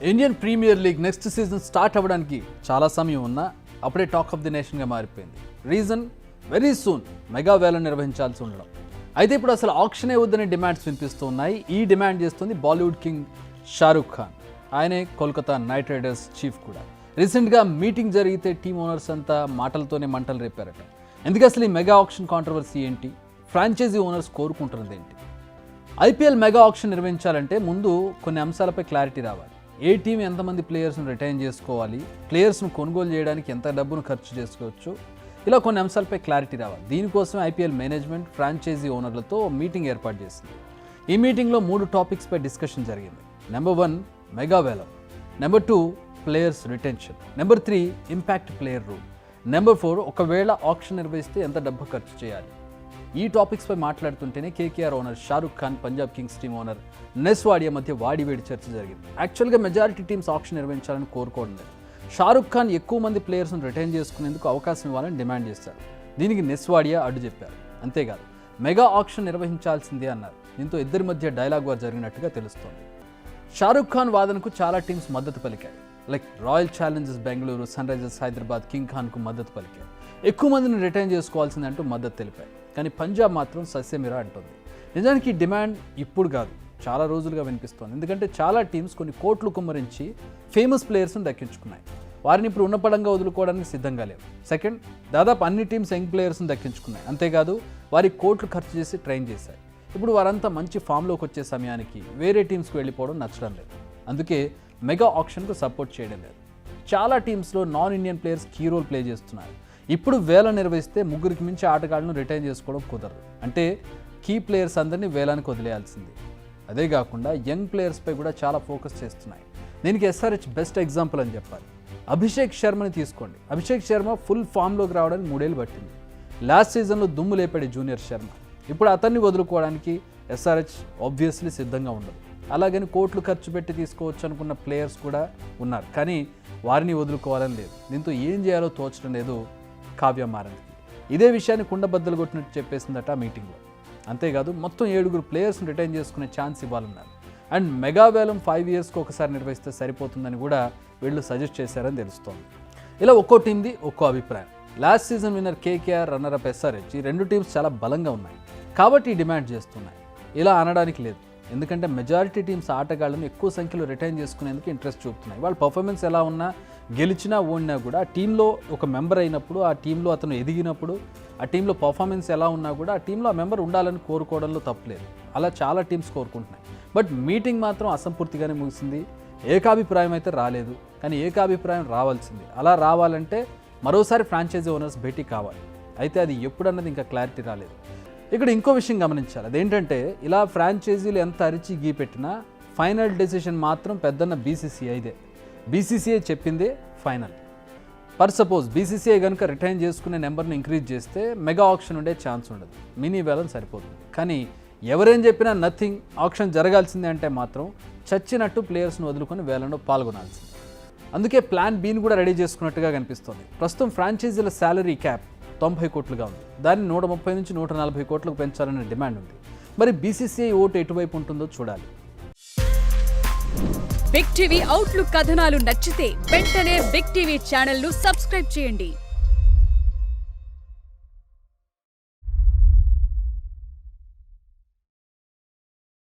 Indian Premier League next season start అవ్వడానికి చాలా సమయం ఉన్నా అప్పుడే టాక్ ఆఫ్ ది నేషన్గా మారిపోయింది. రీజన్ వెరీ సూన్ మెగా వేలం నిర్వహించాల్సి ఉండడం. అయితే ఇప్పుడు అసలు ఆక్షనే వద్దని డిమాండ్స్ వినిపిస్తూ ఉన్నాయి. ఈ డిమాండ్ చేస్తుంది బాలీవుడ్ కింగ్ షారూక్ ఖాన్. ఆయనే కోల్కతా నైట్ రైడర్స్ చీఫ్ కూడా. రీసెంట్గా మీటింగ్ జరిగితే టీమ్ ఓనర్స్ అంతా మాటలతోనే మంటలు రేపారట. ఎందుకు అసలు ఈ మెగా ఆక్షన్ కాంట్రవర్సీ ఏంటి, ఫ్రాంచైజీ ఓనర్స్ కోరుకుంటున్నది ఏంటి? ఐపీఎల్ మెగా ఆక్షన్ నిర్వహించాలంటే ముందు కొన్ని అంశాలపై క్లారిటీ రావాలి. ఏ టీం ఎంతమంది ప్లేయర్స్ను రిటైన్ చేసుకోవాలి, ప్లేయర్స్ను కొనుగోలు చేయడానికి ఎంత డబ్బును ఖర్చు చేసుకోవచ్చు, ఇలా కొన్ని అంశాలపై క్లారిటీ రావాలి. దీనికోసం ఐపీఎల్ మేనేజ్మెంట్ ఫ్రాంచైజీ ఓనర్లతో మీటింగ్ ఏర్పాటు చేసింది. ఈ మీటింగ్లో 3 టాపిక్స్పై డిస్కషన్ జరిగింది. నెంబర్ 1 మెగా వేలం, number 2 players retention, number 3 impact player rule, number 4 ఒకవేళ ఆక్షన్ నిర్వహిస్తే ఎంత డబ్బు ఖర్చు చేయాలి. ఈ టాపిక్స్పై మాట్లాడుతుంటేనే KKR owner Shahrukh Khan, Punjab Kings team owner Ness Wadia మధ్య వాడివేడి చర్చ జరిగింది. యాక్చువల్గా మెజారిటీ టీమ్స్ ఆక్షన్ నిర్వహించాలని కోరుకోవడం లేదు. షారూక్ ఖాన్ ఎక్కువ మంది ప్లేయర్స్ను రిటైన్ చేసుకునేందుకు అవకాశం ఇవ్వాలని డిమాండ్ చేశారు. దీనికి నెస్ వాడియా అడ్డు చెప్పారు. అంతేకాదు మెగా ఆక్షన్ నిర్వహించాల్సిందే అన్నారు. దీంతో ఇద్దరి మధ్య డైలాగ్ వార్ జరిగినట్టుగా తెలుస్తోంది. షారూక్ ఖాన్ వాదనకు చాలా టీమ్స్ మద్దతు పలికాయి. Like Royal Challengers Bengaluru, Sunrisers Hyderabad, King ఖాన్కు మద్దతు పలికాయి. ఎక్కువ మందిని రిటైన్ చేసుకోవాల్సిందంటూ మద్దతు తెలిపాయి. కానీ పంజాబ్ మాత్రం సస్యమిరా అంటుంది. నిజానికి ఈ డిమాండ్ ఇప్పుడు కాదు, చాలా రోజులుగా వినిపిస్తోంది. ఎందుకంటే చాలా టీమ్స్ కొన్ని కోట్లు కుమ్మరించి ఫేమస్ ప్లేయర్స్ను దక్కించుకున్నాయి. వారిని ఇప్పుడు ఉన్నపడంగా వదులుకోవడానికి సిద్ధంగా లేవు. సెకండ్, దాదాపు అన్ని టీమ్స్ యంగ్ ప్లేయర్స్ను దక్కించుకున్నాయి. అంతేకాదు వారి కోట్లు ఖర్చు చేసి ట్రైన్ చేశాయి. ఇప్పుడు వారంతా మంచి ఫామ్లోకి వచ్చే సమయానికి వేరే టీమ్స్కి వెళ్ళిపోవడం నచ్చడం లేదు. అందుకే మెగా ఆక్షన్కు సపోర్ట్ చేయడం లేదు. చాలా టీమ్స్లో non Indian players key role play చేస్తున్నారు. ఇప్పుడు వేలం నిర్వహిస్తే 3కి మించి ఆటగాళ్లను రిటైన్ చేసుకోవడం కుదరదు. అంటే కీ ప్లేయర్స్ అందరినీ వేలానికి వదిలేయాల్సింది. అదే కాకుండా యంగ్ ప్లేయర్స్పై కూడా చాలా ఫోకస్ చేస్తున్నాయి. దీనికి ఎస్ఆర్హెచ్ బెస్ట్ ఎగ్జాంపుల్ అని చెప్పాలి. అభిషేక్ శర్మని తీసుకోండి. అభిషేక్ శర్మ ఫుల్ ఫామ్లోకి రావడానికి 3 ఏళ్ళు పట్టింది. లాస్ట్ సీజన్లో దుమ్ము లేపాడు జూనియర్ శర్మ. ఇప్పుడు అతన్ని వదులుకోవడానికి ఎస్ఆర్హెచ్ ఆబ్వియస్లీ సిద్ధంగా ఉండదు. అలాగని కోట్లు ఖర్చు పెట్టి తీసుకోవచ్చు అనుకున్న ప్లేయర్స్ కూడా ఉన్నారు. కానీ వారిని వదులుకోవాలని లేదు. దీంతో ఏం చేయాలో తోచడం లేదు కావ్య మారంతికి. ఇదే విషయాన్ని కుండబద్దలు కొట్టినట్టు చెప్పేసిందట మీటింగ్లో. అంతేకాదు మొత్తం 7 ప్లేయర్స్ని రిటైన్ చేసుకునే ఛాన్స్ ఇవ్వాలన్నారు. అండ్ మెగా వేలం 5 ఇయర్స్కి ఒకసారి నిర్వహిస్తే సరిపోతుందని కూడా వీళ్ళు సజెస్ట్ చేశారని తెలుస్తోంది. ఇలా ఒక్కో టీంది ఒక్కో అభిప్రాయం. Last season winner KKR, runner up SRH, ఈ 2 టీమ్స్ చాలా బలంగా ఉన్నాయి కాబట్టి డిమాండ్ చేస్తున్నాయి. ఇలా అనడానికి లేదు. ఎందుకంటే మెజారిటీ టీమ్స్ ఆటగాళ్లను ఎక్కువ సంఖ్యలో రిటైన్ చేసుకునేందుకు ఇంట్రెస్ట్ చూపుతున్నాయి. వాళ్ళ పర్ఫార్మెన్స్ ఎలా ఉన్నా, గెలిచినా ఓడినా కూడా ఆ టీంలో ఒక మెంబర్ అయినప్పుడు, ఆ టీంలో అతను ఎదిగినప్పుడు, ఆ టీంలో పర్ఫార్మెన్స్ ఎలా ఉన్నా కూడా ఆ టీంలో ఆ మెంబర్ ఉండాలని కోరుకోవడంలో తప్పులేదు. అలా చాలా టీమ్స్ కోరుకుంటున్నాయి. బట్ మీటింగ్ మాత్రం అసంపూర్తిగానే ముగిసింది. ఏకాభిప్రాయం అయితే రాలేదు. కానీ ఏకాభిప్రాయం రావాల్సింది. అలా రావాలంటే మరోసారి ఫ్రాంచైజీ ఓనర్స్ భేటీ కావాలి. అయితే అది ఎప్పుడన్నది ఇంకా క్లారిటీ రాలేదు. ఇక్కడ ఇంకో విషయం గమనించాలి. అదేంటంటే ఇలా ఫ్రాంచైజీలు ఎంత అరిచి గీపెట్టినా ఫైనల్ డెసిషన్ మాత్రం పెద్దన్న బీసీసీఐదే. బీసీసీఐ చెప్పిందే ఫైనల్. పర్ సపోజ్ బీసీసీఐ కనుక రిటైన్ చేసుకునే నెంబర్ని ఇంక్రీజ్ చేస్తే మెగా ఆక్షన్ ఉండే ఛాన్స్ ఉండదు. మినీ వేలం సరిపోతుంది. కానీ ఎవరేం చెప్పినా నథింగ్, ఆక్షన్ జరగాల్సిందే అంటే మాత్రం చచ్చినట్టు ప్లేయర్స్ను వదులుకొని వేలంలో పాల్గొనాల్సింది. అందుకే ప్లాన్ బీని కూడా రెడీ చేసుకున్నట్టుగా కనిపిస్తుంది. ప్రస్తుతం ఫ్రాంచైజీల శాలరీ క్యాప్ 90 కోట్లుగా ఉంది. దాన్ని 130 నుంచి 140 కోట్లకు పెంచాలనే డిమాండ్ ఉంది. మరి బీసీసీఐ ఓటు ఎటువైపు ఉంటుందో చూడాలి. బిగ్ టీవీ అవుట్లుక్ కథనాలు నచ్చితే వెంటనే బిగ్ టీవీ ఛానల్ ను సబ్స్క్రైబ్ చేయండి.